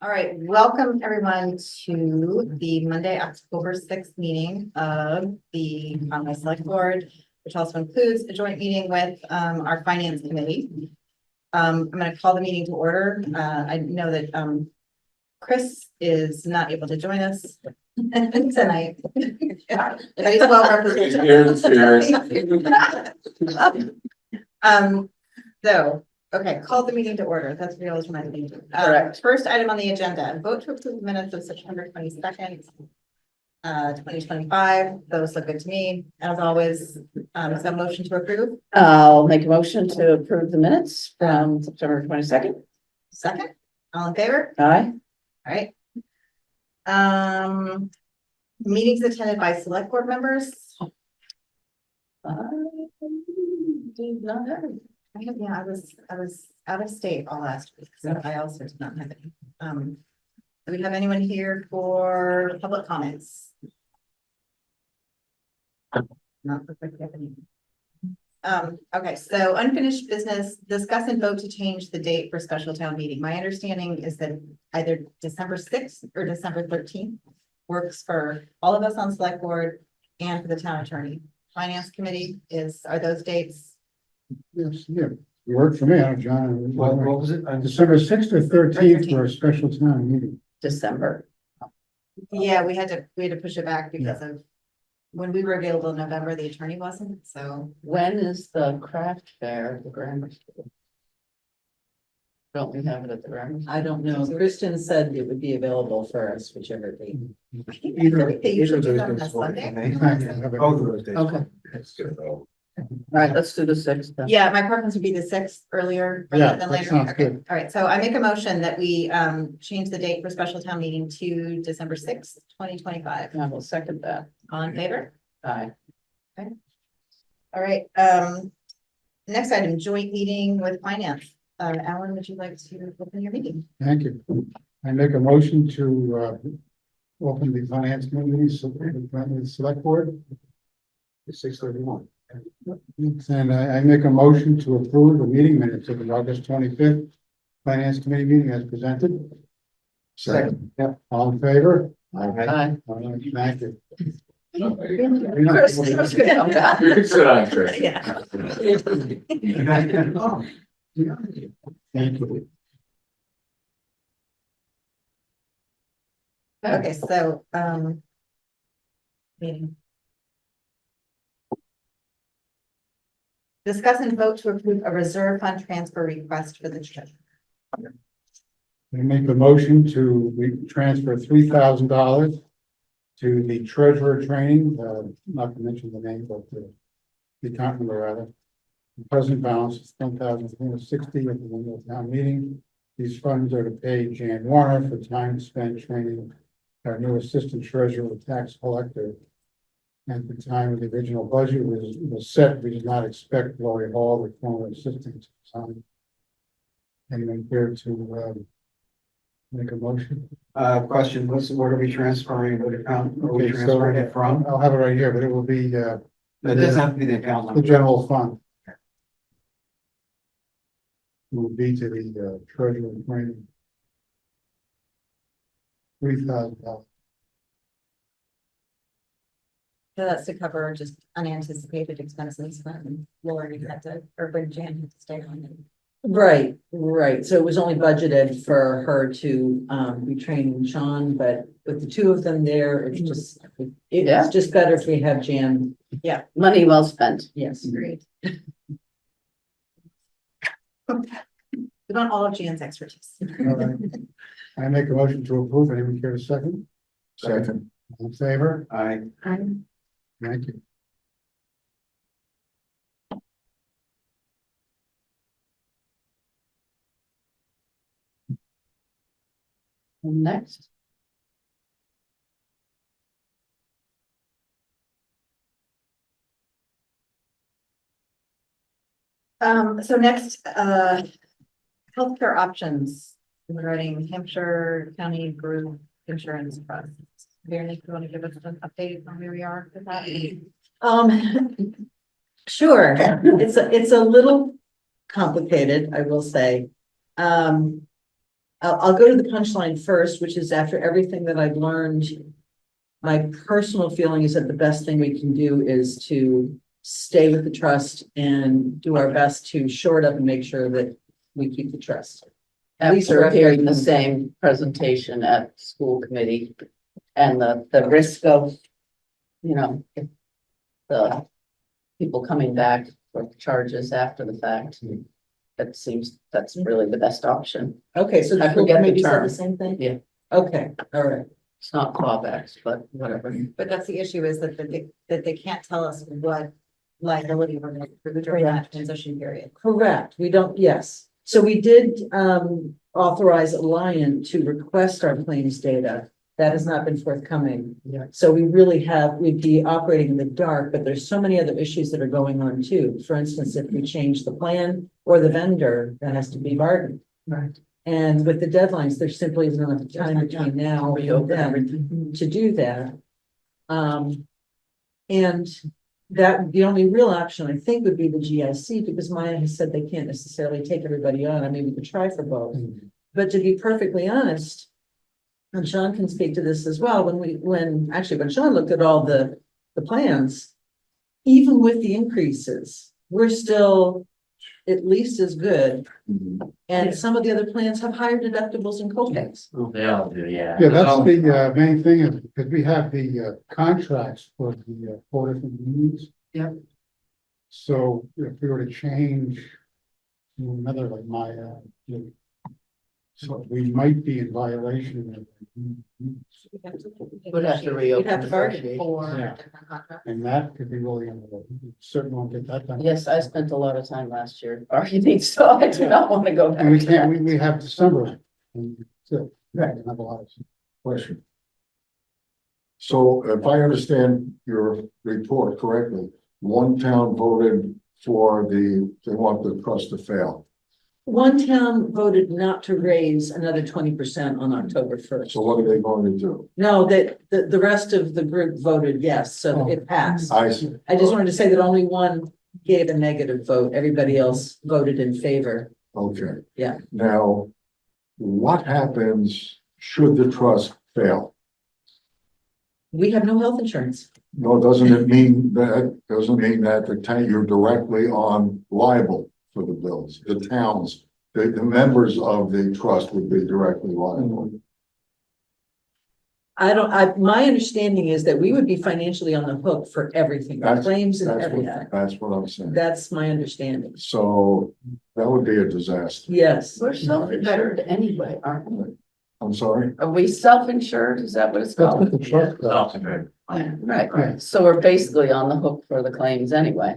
All right, welcome everyone to the Monday, October 6th meeting of the Conway Select Board, which also includes a joint meeting with our Finance Committee. I'm going to call the meeting to order. I know that Chris is not able to join us tonight. But he's well represented. Okay, call the meeting to order. That's what I was reminding you. Correct. First item on the agenda, vote to approve the minutes of September 22nd, 2025. Those look good to me. As always, is there a motion to approve? I'll make a motion to approve the minutes from September 22nd. Second, all in favor? Aye. All right. Meetings attended by select board members. I did not have it. Yeah, I was out of state all last week, so I also did not have any. Do we have anyone here for public comments? Not looks like we have any. Okay, so unfinished business, discuss and vote to change the date for special town meeting. My understanding is that either December 6th or December 13th works for all of us on select board and for the town attorney. Finance committee are those dates? Yes, yeah, it worked for me, John. What was it? December 6th or 13th for a special town meeting. December. Yeah, we had to push it back because of when we were available in November, the attorney wasn't, so. When is the craft fair at the grammar school? Don't we have it at the grammar school? I don't know. Kristen said it would be available for us, whichever day. They usually do that on a Sunday. Both of those days. Okay. That's good, though. All right, let's do the 6th then. Yeah, my preference would be the 6th earlier Yeah, rather than that later. sounds Okay. good. All right, so I make a motion that we change the date for special town meeting to December 6th, 2025. I will second that. All in favor? Aye. All right, next item, joint meeting with finance. Alan, would you like to open your meeting? Thank you. I make a motion to open the finance committee, select board. 6:31. And I make a motion to approve the meeting minutes of the August 25th finance committee meeting as presented. Second. Yeah, all in favor? Aye. All right, thank you. Chris, I was gonna come back. You can sit on, Chris. Yeah. Thank you. Okay, so, meeting. Discuss and vote to approve a reserve fund transfer request for the treasurer. I make a motion to transfer $3,000 to the treasurer training, not to mention the name, but the account number rather. The present balance is $10,360 at the annual town meeting. These funds are to pay Jan Warner for time spent training our new assistant treasurer with tax collector. At the time of the original budget was set, we did not expect Lori Hall, the former assistant, to sign. Anyone here to make a motion? Question, where are we transferring, what account are we Okay, transferring it from? I'll have it right here, but it will be It doesn't have to be the account the number. general fund. It will be to the treasurer training. $3,000. So that's to cover just unanticipated expenses when Lori had to, or when Jan had to stay on. Right. So it was only budgeted for her to be training Sean, but with the two of them there, it's just Yeah. it's just better if we have Jan. Money well spent. Yes. Agreed. We want all of Jan's expertise. All right. I make a motion to approve. Anyone care a second? Second. All in favor? Aye. Thank you. Next. So next, healthcare options regarding Hampshire County Group Insurance Trust. Barely, you want to give us an update on where we are with that? Sure. It's a little complicated, I will say. I'll go to the punchline first, which is after everything that I've learned. My personal feeling is that the best thing we can do is to stay with the trust and do our best to shore it up and make sure that we keep the trust. At least After for hearing the FY. same presentation at school committee and the risk of, if the people coming back for charges after the fact. That seems, that's really the best option. Okay, so the I school forget the committee said term. the same thing? Yeah. Okay, all right. It's not clawbacks, but whatever. But that's the issue is that they can't tell us what liability we're going to during that transition period. Correct, we don't, yes. So we did authorize Alliant to request our claims data. That has not been forthcoming. Yeah. So we'd be operating in the dark, but there's so many other issues that are going on too. For instance, if we change the plan or the vendor, that has to be bargained. Right. And with the deadlines, there simply isn't enough time between now and then to do that. And that the only real option I think would be the GIC, because Maya has said they can't necessarily take everybody on. I mean, we could try for both. But to be perfectly honest, and Sean can speak to this as well, when Sean looked at all the plans, even with the increases, we're still at least as good. And some of the other plans have higher deductibles and co-pays. They all do, yeah. Yeah, that's the main thing is because we have the contracts for the 4 different unions. Yep. So if we were to change to another like so we might be in violation of. Would have to We'd reopen. have to bargain negotiations. for Yeah. different contracts. And that could be really, certainly won't get that done. Yes, I spent a lot of time last year arguing, so I do not want to go back. And we to can't, that. we have December. And so, right, have a lot of. Question. So if I understand your report correctly, one town voted for they want the trust to fail. One town voted not to raise another 20% on October 1st. So what are they going to do? No, that the rest of the group voted yes, so it passed. I see. I just wanted to say that only one gave a negative vote. Everybody else voted in favor. Okay. Yeah. Now, what happens should the trust fail? We have no health insurance. No, doesn't it mean that the town, you're directly on liable for the bills, the towns, the members of the trust would be directly liable. My understanding is that we would be financially on the hook for everything, the That's- claims and That's everything. that's what I'm saying. That's my understanding. So that would be a disaster. Yes. We're self-insured anyway, aren't we? I'm sorry? Are we self-insured? Is that what it's That's what called? the trust does. Self-insured. Right, so we're basically on the hook for the claims anyway.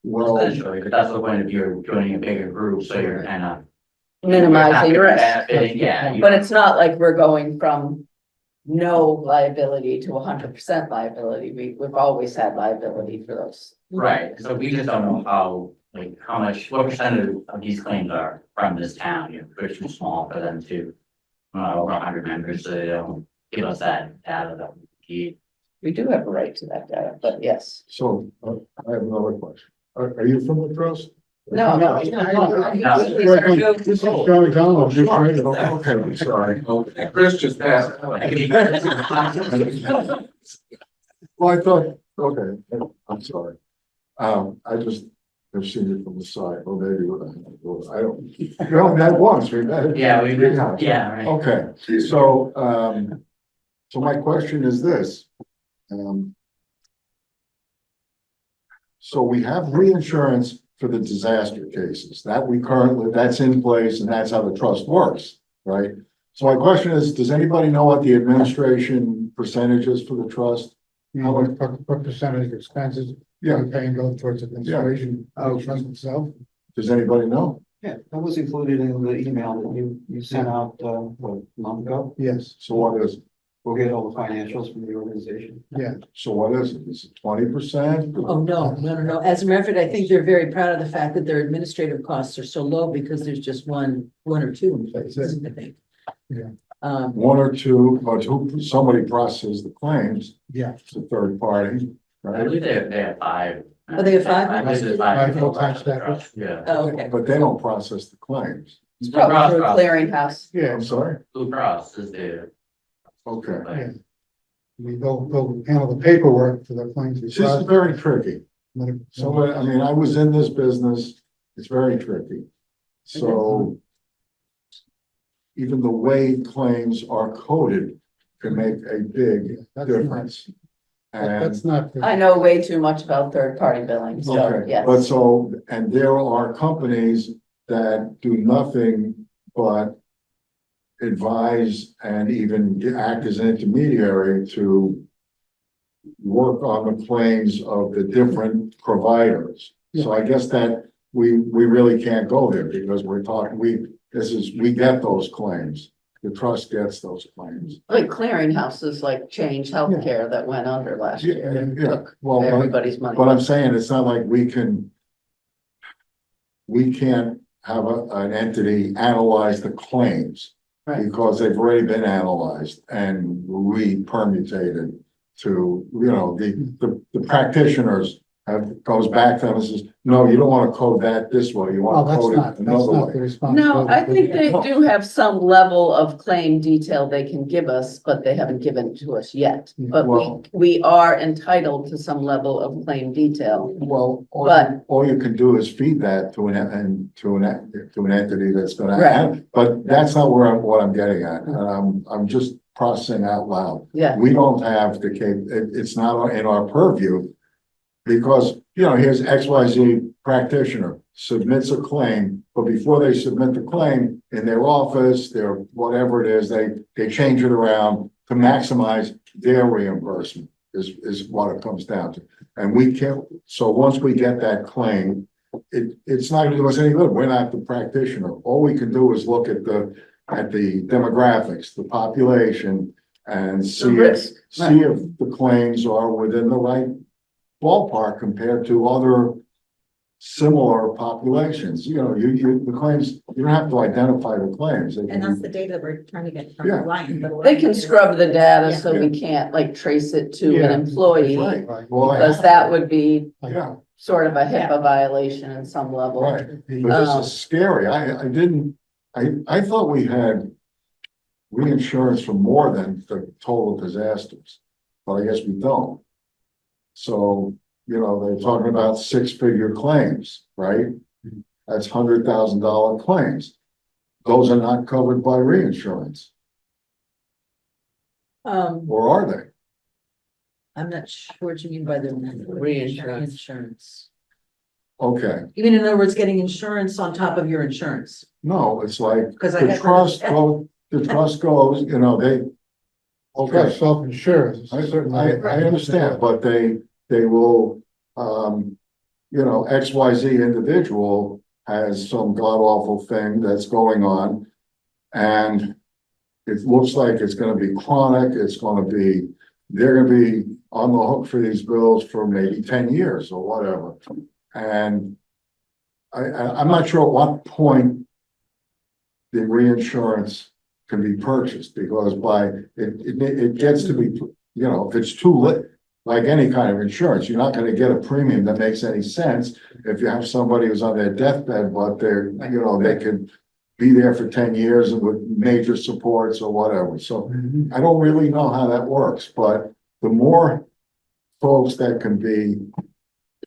Well, Essentially, but that's the point of you're joining a bigger group, so you're kind of. Minimizing risk. Benefiting, yeah. But it's not like we're going from no liability to 100% liability. We've always had liability for those. Right, so we just don't know how much, what percentage of these claims are from this town, they're too small for them to. Over 100 members, so they don't give us that data that we need. We do have a right to that data, but yes. so I have another question. Are you from the trust? No. This is Joey Donald, new treasurer. Okay, I'm sorry. Okay, Chris just passed. Well, I thought, okay, I'm sorry. I just have seen it from the side, or maybe I don't, you haven't had once, we've had. Yeah, yeah, right. Okay, so, so my question is this. So we have reinsurance for the disaster cases that that's in place and that's how the trust works, right? So my question is, does anybody know what the administration percentage is for the trust? You know, what percentage of expenses we pay and go towards administration of the trust itself? Does anybody know? Yeah, that was included in the email that you sent out, what, a month ago? Yes, So what is, We'll get all the financials from the organization. yeah. so what is it? Is it 20%? Oh, no. As a matter of fact, I think they're very proud of the fact that their administrative costs are so low because there's just one or two in place, I think. Yeah. One or two, but somebody processes the claims, Yeah. it's a third party, I right? believe they have 5. Oh, they have 5? I believe there's Five 5 full-time people across the staff. trust, Yeah. Oh, okay. But they don't process the claims. Probably Cross, through a cross. clearinghouse. Yeah, I'm sorry, Blue Cross is the. okay. yeah. They'll handle the paperwork for the claims. It's just very tricky. So, I mean, I was in this business, it's very tricky. So even the way claims are coded can make a big difference. And, That's not. I know way too much about third-party billing, so, okay, yes. but so, and there are companies that do nothing but advise and even act as an intermediary to work on the claims of the different providers. So I guess that we really can't go there because we're talking, we get those claims. The trust gets those claims. Like clearinghouses like Change Healthcare that went under last year and Yeah, took well, everybody's money. but I'm saying it's not like we can't have an entity analyze the claims. Right. Because they've already been analyzed and re-permutated to, the practitioners goes back to them and says, no, you don't want to code that this way, you Well, want to that's code it not the another way. responsibility. No, I think they do have some level of claim detail they can give us, but they haven't given it to us yet. But Well- we are entitled to some level of claim detail. Well, But- all you can do is feed that to an entity that's gonna, Right. but that's not what I'm getting at. I'm just processing out loud. Yeah, We don't have it's not in our purview. Because, here's XYZ practitioner submits a claim, but before they submit the claim in their office, their whatever it is, they change it around to maximize their reimbursement is what it comes down to. And we can't, so once we get that claim, it's not gonna do us any good. We're not the practitioner. All we can do is look at the demographics, the population, and see risk, if the claims are within the right ballpark compared to other similar populations. The claims, you don't have to identify the claims. They can And that's be- the data that we're trying to get from Yeah. Ryan. they can scrub the data Yeah. so we can't like trace it to Yeah. an employee. Right, well, I Because have that to. would be Yeah, sort of a HIPAA violation in some level. right. But this is scary. I thought we had reinsurance for more than the total disasters, but I guess we don't. So, they're talking about six-figure claims, right? That's $100,000 claims. Those are not covered by reinsurance, or are they? I'm not sure what you mean by the Reinsurance. insurance. Okay, You mean, in other words, getting insurance on top of your insurance? no, it's like Because I the had. trust goes, they. Okay, Trust self-insures. I understand, but they will, XYZ individual has some god awful thing that's going on. And it looks like it's gonna be chronic, they're gonna be on the hook for these bills for maybe 10 years or whatever. And I'm not sure at what point the reinsurance can be purchased, because it gets to be, if it's too late, like any kind of insurance, you're not gonna get a premium that makes any sense if you have somebody who's on their deathbed, but they could be there for 10 years and with major supports or whatever. So I don't really know how that works, but the more folks that can be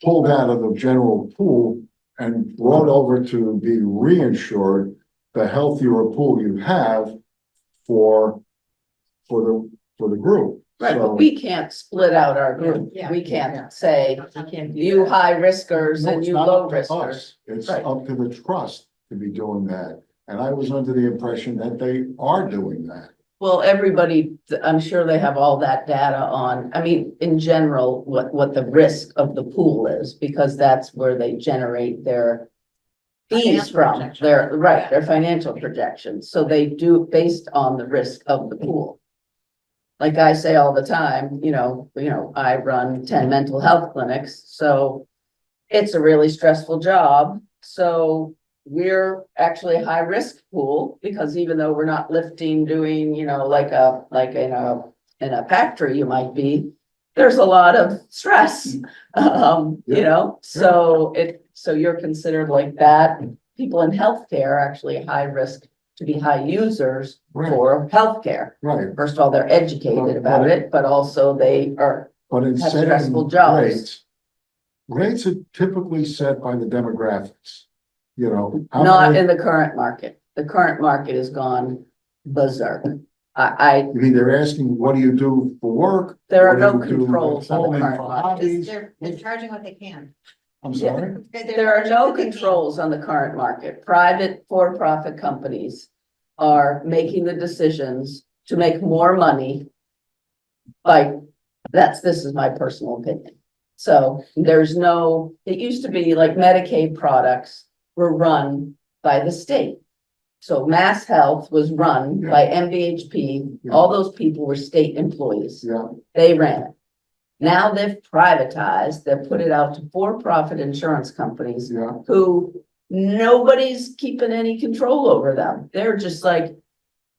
pulled out of the general pool and brought over to be reinsured, the healthier a pool you have for the group. Right, So- but we can't split out our group. Yeah. We can't say, You can't do you that. high riskers No, and it's you not low up to riskers. us. It's Right. up to the trust to be doing that. And I was under the impression that they are doing that. Well, everybody, I'm sure they have all that data on, I mean, in general, what the risk of the pool is, because that's where they generate their fees Financial from, projection. their financial projections. So they do based on the risk of the pool. Like I say all the time, I run 10 mental health clinics, so it's a really stressful job. So we're actually a high risk pool, because even though we're not lifting, doing, like in a factory you might be, there's a lot of stress. So you're considered like that. people in healthcare are actually high risk to be high users Right. for healthcare. Right, First of all, they're educated about it, but also they are, but in Have setting stressful jobs. rates are typically set by the demographics. You know. how not many- in the current market. The current market has gone berserk. I, I mean, they're asking, what do you do for work? there are What no do you do at controls on home the and current for market. hobbies? They're charging what they can. I'm sorry? There are no controls on the current market. Private for-profit companies are making the decisions to make more money. This is my personal opinion. So there's no, it used to be like Medicaid products were run by the state. So Mass Health was run by MVHP. All those people were state employees. Yeah, They ran it. Now they've privatized, they've put it out to for-profit insurance companies yeah. who nobody's keeping any control over them. They're just like,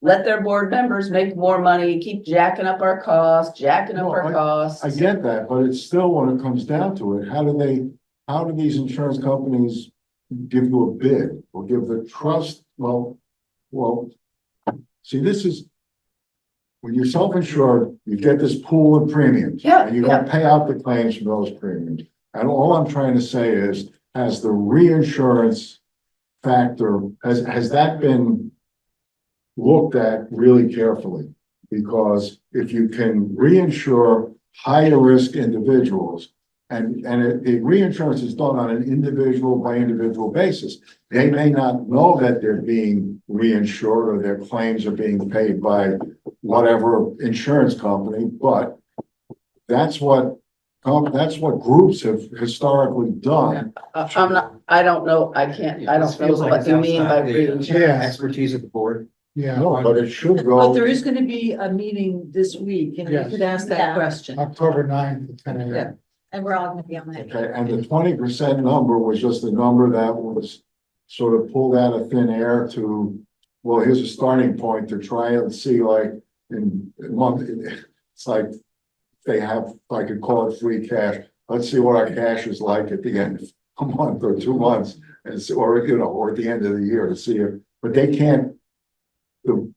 let their board members make more money, keep jacking up our costs, jacking up No, our costs. I get that, but it's still, when it comes down to it, how do these insurance companies give you a bid or give the trust? Well, see, this is. When you're self-insured, you get this pool of premiums. Yeah, And you gotta pay out the claims for those premiums. And all I'm trying to say is, has the reinsurance factor, has that been looked at really carefully? Because if you can reinsure higher risk individuals, the reinsurance is done on an individual by individual basis. They may not know that they're being reinsured or their claims are being paid by whatever insurance company, but that's what groups have historically done. I don't know, I don't know Feels like what it's you mean by outside the, reinsurance. Yeah. expertise of the board. Yeah, No, but it should But go there is gonna be a meeting this week and we Yes. could ask that Yeah. question. October 9th at 10 Yeah. a.m. And we're all gonna be on that. okay, and the 20% number was just a number that was sort of pulled out of thin air to, well, here's a starting point to try and see, like, in a month, it's like they have, if I could call it free cash. Let's see what our cash is like at the end of a month or 2 months, and so, or at the end of the year to see if, but they can't.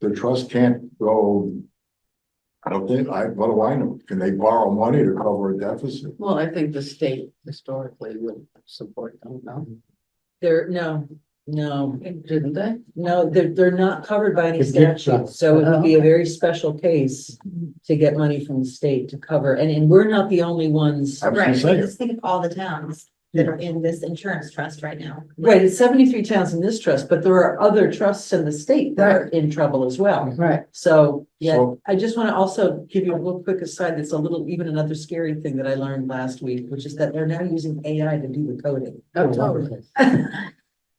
The trust can't go. I don't think, what do I know? Can they borrow money to cover a deficit? Well, I think the state historically would support them, no? No, Didn't they? they're not covered by any The gift statute, shop. so it would be a very special case to get money from the state to cover, and we're not the only ones. I was gonna Right, say, just think of all the towns that are in this insurance trust right now. Right, it's 73 towns in this trust, but there are other trusts in the state that are in trouble as well. Right. So, yeah, So- I just want to also give you a little quick aside, that's even another scary thing that I learned last week, which is that they're now using AI to do the coding. Oh, totally.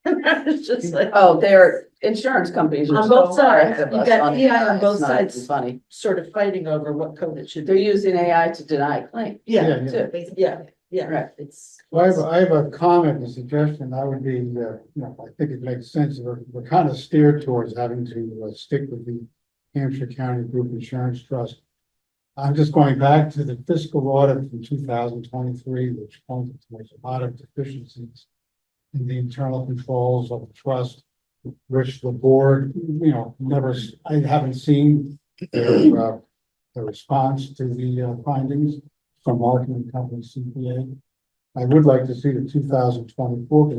It's just like, Oh, their insurance companies are On both so far sides. ahead of You've us got on AI on AI. both It's not even sides. funny. sort of fighting over what code it should They're be. using AI to deny claims. Yeah, Too. Basically. yeah, Right. it's. Well, I have a comment, a suggestion. I would be, I think it makes sense. We're kind of steered towards having to stick with the Hampshire County Group Insurance Trust. I'm just going back to the fiscal audit from 2023, which pointed towards a lot of deficiencies in the internal controls of the trust, which the board, I haven't seen the response to the findings from marketing company CPA. I would like to see the 2024.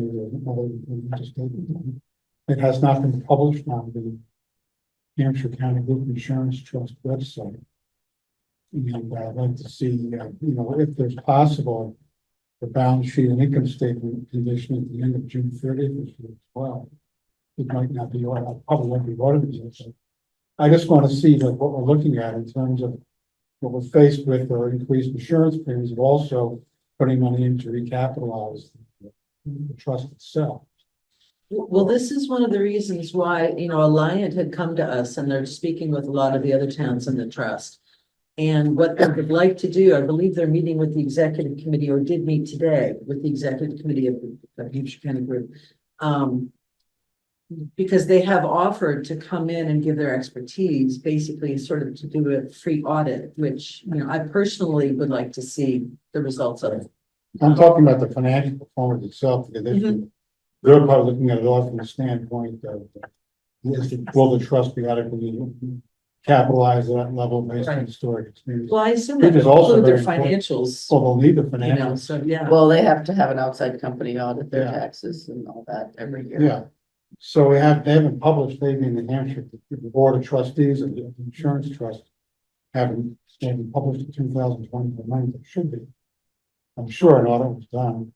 It has not been published on the Hampshire County Group Insurance Trust website. And I'd like to see, if there's possible, the balance sheet and income statement condition at the end of June 30th this year as well. It might not be, probably won't be audited yet, but I just want to see what we're looking at in terms of what we're faced with or increased insurance premiums, but also putting money in to recapitalize the trust itself. Well, this is one of the reasons why, Alliant had come to us and they're speaking with a lot of the other towns in the trust. And what they would like to do, I believe they're meeting with the executive committee or did meet today with the executive committee of the Hampshire County Group. Because they have offered to come in and give their expertise, basically sort of to do a free audit, which, I personally would like to see the results of. I'm talking about the financial performance itself, because they're probably looking at it all from the standpoint of, will the trust be adequately capitalized at that level based on historic experience? Well, I assume Which that is also include their very important. financials, Well, they'll need the you know, financials. so, yeah. Well, they have to have an outside company audit their Yeah. taxes and all that every year. Yeah. So they haven't published, maybe in New Hampshire, the Board of Trustees of the Insurance Trust haven't published the 2020 it should be. I'm sure an audit was done.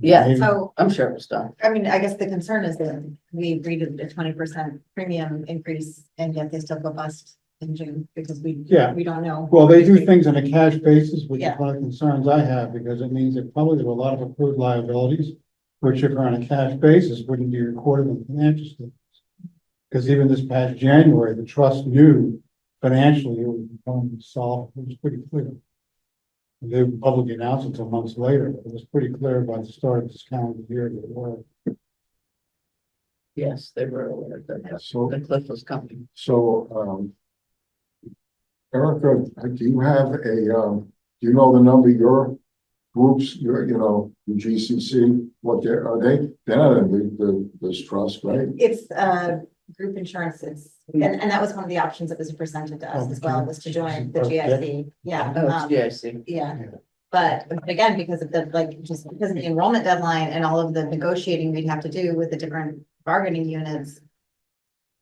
Yeah, Maybe- So, I'm sure it was done. I mean, I guess the concern is that we agreed to a 20% premium increase and yet they still go bust in June because Yeah. we don't know. Well, they do things on a cash basis, which is Yeah. one of the concerns I have, because it means that probably there were a lot of accrued liabilities, which if are on a cash basis, wouldn't be recorded in financial statements. Because even this past January, the trust knew financially it was going to be solved, it was pretty clear. And they didn't publicly announce it until months later, but it was pretty clear by the start of this calendar year that it was. Yes, they were aware that So, the cliff was coming. Erica, do you have a, do you know the number of your groups, your GCC, what they're not in this trust, right? It's group insurance, and that was one of the options that was presented to us as well, was to join the GIC, yeah. Oh, it's GIC. Yeah, but again, because of the, just because of the enrollment deadline and all of the negotiating we'd have to do with the different bargaining units.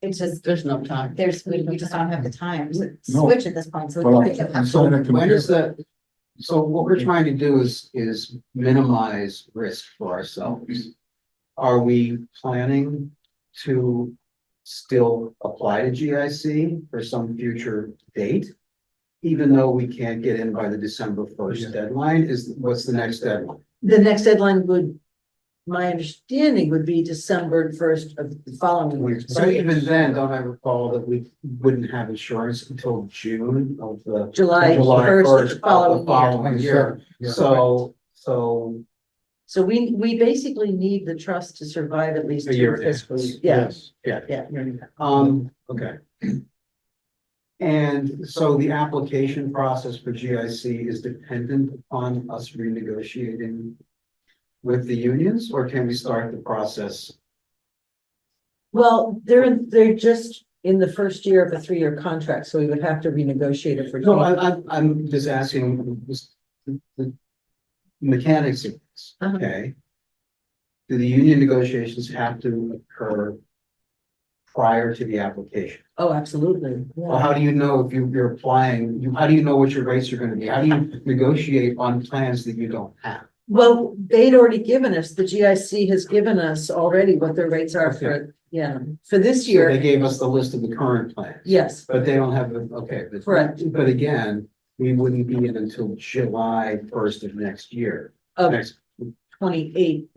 It's just, There's no time. we just don't have the time to No. switch at this point, so. Well, we think I'm of- trying to When compare. is that? So what we're trying to do is minimize risk for ourselves. Are we planning to still apply to GIC for some future date? Even though we can't get in by the December 1st deadline, what's the next deadline? The next deadline would, my understanding would be December 1st of the following year. So even then, don't I recall that we wouldn't have insurance until June of the July July 1st of first the of the following following year? Yeah. So So we basically need the trust to survive at least A year two and a half. fiscal years. Yes. Yeah. okay. And so the application process for GIC is dependent upon us renegotiating with the unions, or can we start the process? Well, they're just in the first year of a 3-year contract, so we would have to renegotiate it for. No, I'm just asking the mechanics of this, Uh-huh. okay? Do the union negotiations have to occur prior to the application? Oh, absolutely. Well, how do you know if you're applying, how do you know what your rates are gonna be? How do you negotiate on plans that you don't have? Well, they'd already given us, the GIC has given us already what their rates are Okay. for this So they year. gave us the list of the current plans. Yes, But they don't have the, okay. Correct. But again, we wouldn't be in until July 1st of next year. of Next 28,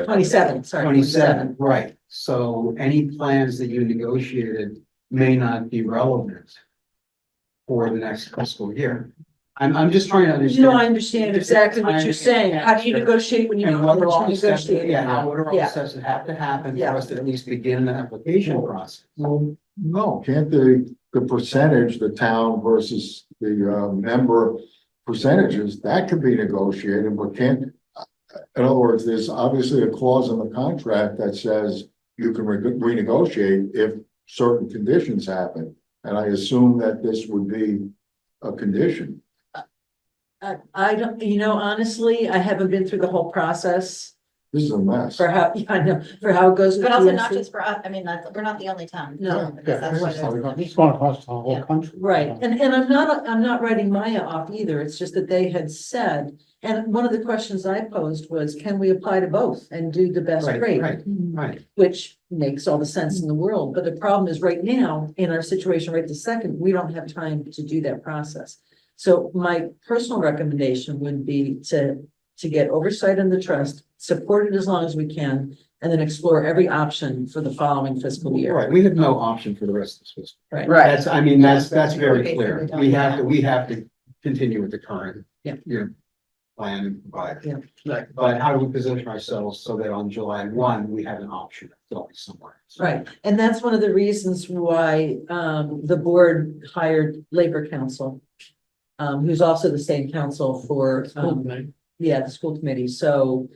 27, sorry. 27, right. So any plans that you negotiated may not be relevant for the next fiscal year. I'm just trying to understand. No, I understand exactly what you're saying. How do you negotiate when you And know what how are all much the you steps, negotiate? what are all the steps that have to happen for Yeah. us to at least begin the application process? Well, no, can't the percentage, the town versus the member percentages, that could be negotiated, but can't. In other words, there's obviously a clause in the contract that says you can renegotiate if certain conditions happen. And I assume that this would be a condition. I don't, honestly, I haven't been through the whole process This is a mess. for how, I know, for how it goes. with But also not GIC. just for us, I mean, we're not the only town. No. Because that's what it is. It's going across the whole Yeah. country. Right, and I'm not writing Maya off either, it's just that they had said, and one of the questions I posed was, can we apply to both and do the best Right, rate? right. Which makes all the sense in the world, but the problem is right now, in our situation right this second, we don't have time to do that process. So my personal recommendation would be to get oversight in the trust, support it as long as we can, and then explore every option for the following fiscal year. Right, we have no option for the rest of this fiscal. Right. Right. That's, I mean, that's very Okay, so clear. we don't- We have to continue with the current. Yeah. Plan and provide. Yeah. But how do we position ourselves so that on July 1, we have an option of going somewhere? Right, and that's one of the reasons why the board hired Labor Council. Who's also the same council for, the school committee, so.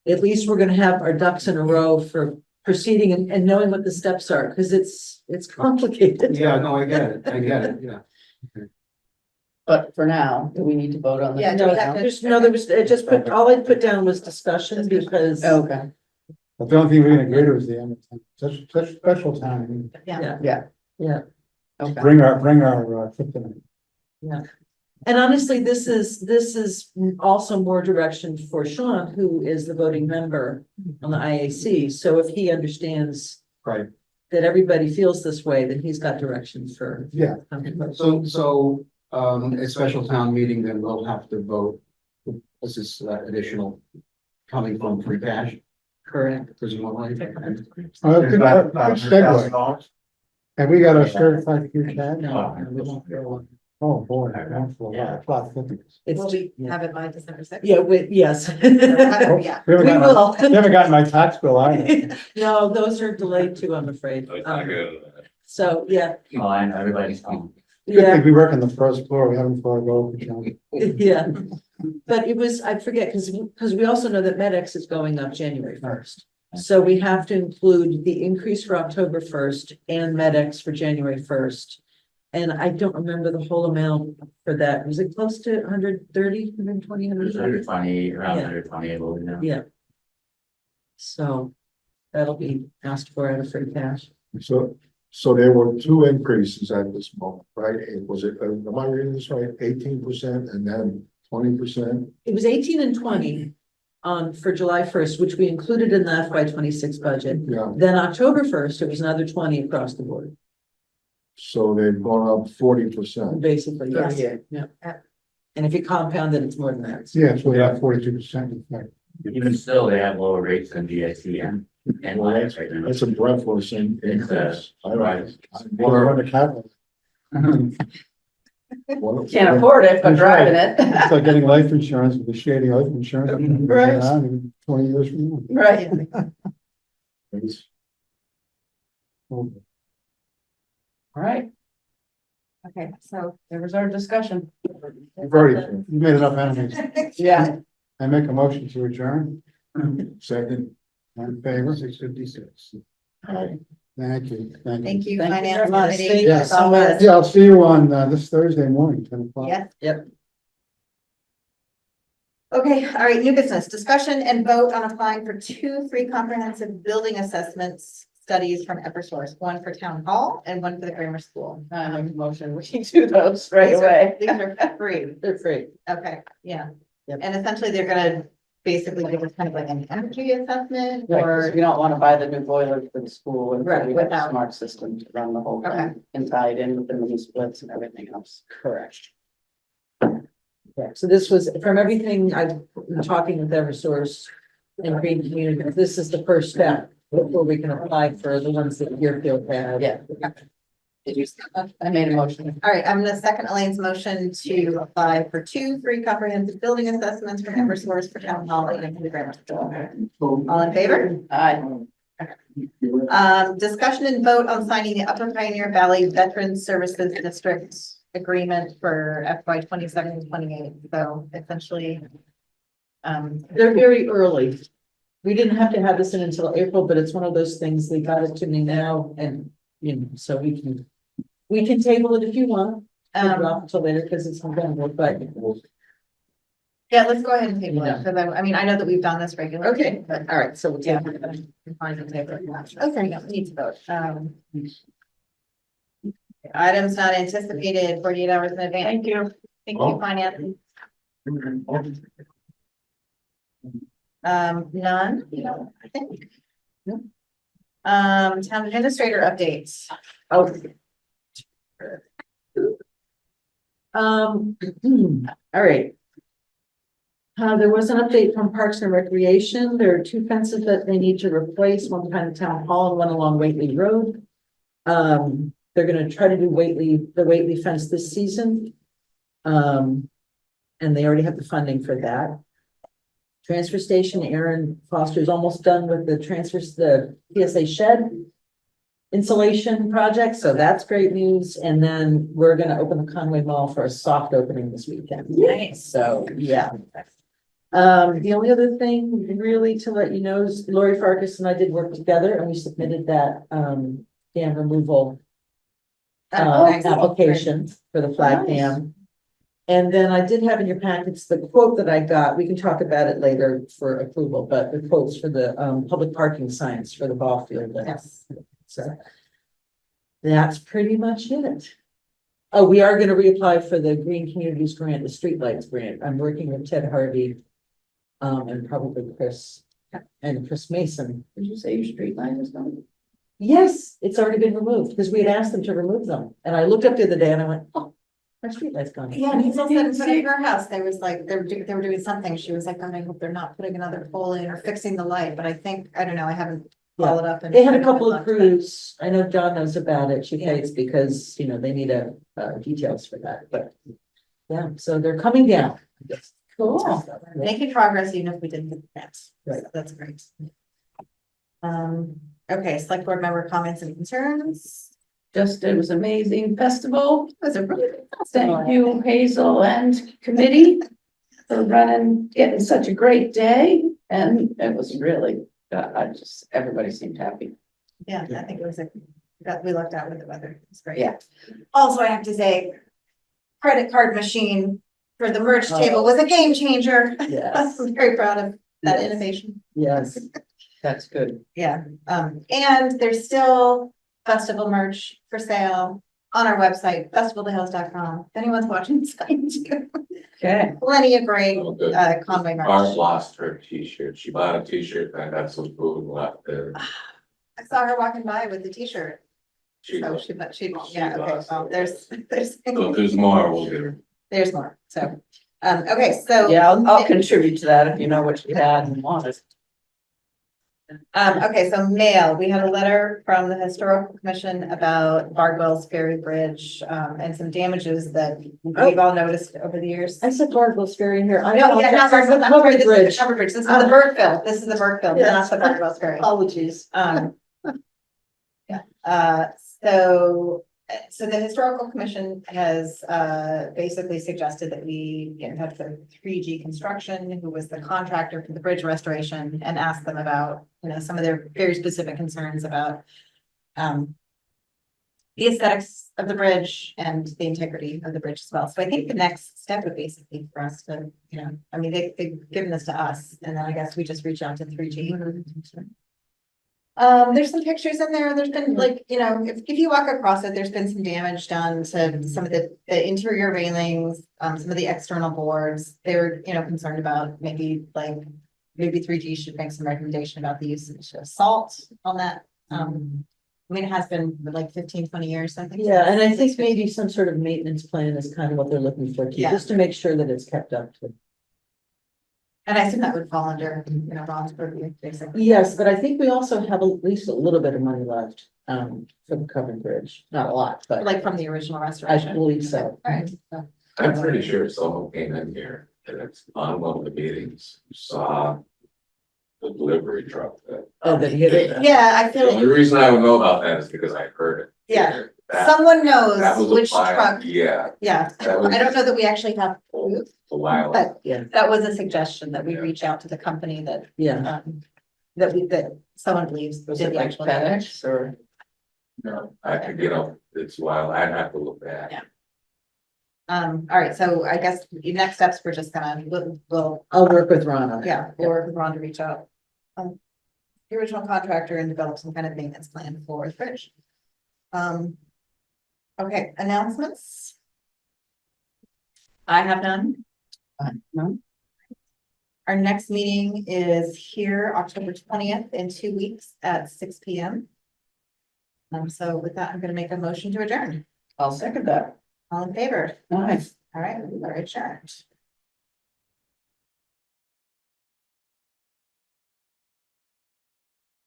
at least we're gonna have our ducks in a row for proceeding and knowing what the steps are, because it's complicated. Yeah, no, I get it, yeah. But for now, do we need to vote on this? Yeah, do we have to- There was, it just put, all I put down was discussion because. Okay, But the only thing we can agree to is the end of such special time. Yeah. okay. Bring our kryptonite. And honestly, this is also more direction for Sean, who is the voting member on the IAC. So if he understands Right. that everybody feels this way, then he's got direction for. Yeah. So, a special town meeting, then we'll have to vote. This is additional coming from free cash, Correct. presumably. Good segue. Have we got our certified free cash? Oh, boy. It's, Will we have it by December sixth? yeah, yes. Yeah. We We haven't will. gotten my tax bill either. No, those are delayed too, I'm afraid. So, yeah, Well, I know everybody's home. Good yeah. thing we work on the first floor. We haven't far to go. Yeah, but it was, I forget, because we also know that MedX is going up January first. So we have to include the increase for October first and MedX for January first. And I don't remember the whole amount for that. Was it close to 130, 120, It was 130? 120, around Yeah. 120, I believe now. Yeah. So that'll be asked for out of free cash. So there were two increases at this moment, right? Was it, am I reading this right? 18% and then 20%? It was 18 and 20 for July first, which we included in the FY 26 budget. Yeah, Then October first, it was another 20 across the board, so they've gone up 40%. basically, yes. Yeah. And if you compound it, it's more than that. Yeah, so we have 42% in fact. Even still, they have lower rates than GIC and LAX right now. That's a breathless increase. Right. We're on the capital. Can't afford it, but That's right. driving it. It's like getting life insurance with the shady life insurance. Right. 20 years from now. Right. All right, Okay, so. there was our discussion. We've already made enough enemies. Yeah. I make a motion to adjourn. Second. All in favor? 6:56. Thank you. Thank you, Thank you Finance very much. Committee. Thank you Yes. so much. Yeah, I'll see you on this Thursday morning, 10 o'clock. Yes. Yep. Okay, all right, new business, discussion and vote on applying for 2 free comprehensive building assessments studies from Eversource, one for town hall and one for the grammar school. I make a motion, we can do those right away. These are free. They're free. Okay, yeah. Yep. And essentially, they're gonna basically give us kind of like an energy assessment Right, 'cause or, we don't want to buy the new boiler for the school and Right, we have a without- smart system to run the whole Okay. thing and tie it in with the mini splits and everything else. Correct. Yeah, so this was, from everything I've been talking with Eversource and Green Community, this is the first step before we can apply for the ones that Deerfield had. Yeah. Did you, I made a motion. all right, I'm gonna second Elaine's motion to apply for 2 free comprehensive building assessments from Eversource for town hall and for the grammar school. All in favor? Aye. Discussion and vote on signing the Upper Pioneer Valley Veterans Services District agreement for FY 27-28. So essentially. They're very early. We didn't have to have this in until April, but it's one of those things, they got it to me now and, so we can table it if you want. Drop until later because it's November, but. Yeah, let's go ahead and table it, because I mean, I know that we've done this regularly. Okay, But, all right, so we'll yeah, table it. I'm fine to table it. Okay, no, we need to vote. Items not anticipated 48 hours in advance. Thank you. Thank you, finance. None, I think. Town administrator updates. Oh. All right. There was an update from Parks and Recreation. There are 2 fences that they need to replace, one behind the town hall and one along Whately Road. They're gonna try to do the Whately fence this season. And they already have the funding for that. Transfer station, Aaron Foster is almost done with the PSA shed insulation project, so that's great news. And then we're gonna open the Conway Mall for a soft opening this weekend. Nice. So, yeah. The only other thing really to let you know is Lori Farkas and I did work together and we submitted that, dam removal Excellent. application for the flag Nice. dam. And then I did have in your packets the quote that I got. We can talk about it later for approval, but the quotes for the public parking signs for the ball field. Yes. So that's pretty much it. Oh, we are gonna reapply for the Green Communities Grant, the Streetlights Grant. I'm working with Ted Harvey. And probably Chris and Chris Mason. Did you say your street line is gone? Yes, it's already been removed because we had asked them to remove them. And I looked up the other day and I went, oh, our streetlight's gone. Yeah, and he's also in front of her house, there was like, they were doing something, she was like, "God, I hope they're not putting another pole in or fixing the light," but I think, I don't know, I haven't followed up. And They had a couple of crews. I know John knows about it. She pays because, you know, they need details for that, but. Yeah, so they're coming down. Cool. Making progress even if we didn't get the grants. Right. So that's great. Okay, select board member comments and concerns. Just, it was amazing festival. It was a really good festival. Thank you, Hazel and committee for running, getting such a great day. And it was really, everybody seemed happy. Yeah, I think it was we lucked out with the weather. It's great. Yeah. Also, I have to say, credit card machine for the merch table was a game changer. Yes, I'm very proud of that Yes. innovation. yes. That's good. Yeah, and there's still festival merch for sale on our website, festivaldehills.com. If anyone's watching, sign too. Okay. Plenty of great Oh, good. Conway Ours merch. lost her t-shirt. She bought a t-shirt and I got some food left there. I saw her walking by with the t-shirt. She So lost. yeah, okay, lost well, it. there's, So if there's more, we'll get her. there's more, so, okay, so. Yeah, I'll contribute to that if you know what you had and wanted. Okay, so mail, we had a letter from the historical commission about Bardwell's Ferry Bridge, and some damages that we've all noticed over the years. I said Bardwell's Ferry in here. I No, yeah, not Bardwell's, the I'm sorry, covered this is bridge. the covered bridge, this is the Burkeville, this is the Burkeville, Yeah. not the Bardwell's Ferry. Apologies. Yeah, so the historical commission has basically suggested that we get in touch with 3G Construction, who was the contractor for the bridge restoration, and ask them about, you know, some of their very specific concerns about the aesthetics of the bridge and the integrity of the bridge as well. So I think the next step would basically for us to, you know, I mean, they've given this to us, and then I guess we just reach out to 3G. There's some pictures in there. There's been like, you know, if you walk across it, there's been some damage done to some of the interior railings, some of the external boards. They were, you know, concerned about maybe 3G should make some recommendation about the usage of salt on that. I mean, it has been like 15, 20 years, I think. Yeah, and I think maybe some sort of maintenance plan is kind of what they're looking for too, Yeah. just to make sure that it's kept up to. And I assume that would fall under, you know, Ron's purview, basically. Yes, but I think we also have at least a little bit of money left, for the covered bridge. Not a lot, but Like from the original I restoration. believe so. All right. I'm pretty sure someone came in here and it's on one of the meetings, saw the delivery truck that. Oh, that hit it. Yeah, I The feel only like, reason I would know about that is because I heard it. Yeah. That- someone that knows was a which while- truck, Yeah, yeah. that was I don't know that we actually have proof, a while. but Yeah, that was a suggestion that we Yeah. reach out to the company that, yeah. that someone believes Was did it the like actual. FedEx or? No, I could get up, it's wild. I'd have to look back. Yeah. All right, so I guess the next steps, we're just gonna, we'll, I'll work with Ron on it. yeah, we'll work with Ron to reach out. The original contractor and develop some kind of maintenance plan for the bridge. Okay, announcements? I have none. No? Our next meeting is here, October 20th, in 2 weeks at 6 p.m. So with that, I'm gonna make a motion to adjourn. I'll second that. All in favor? Nice. All right, we are adjourned.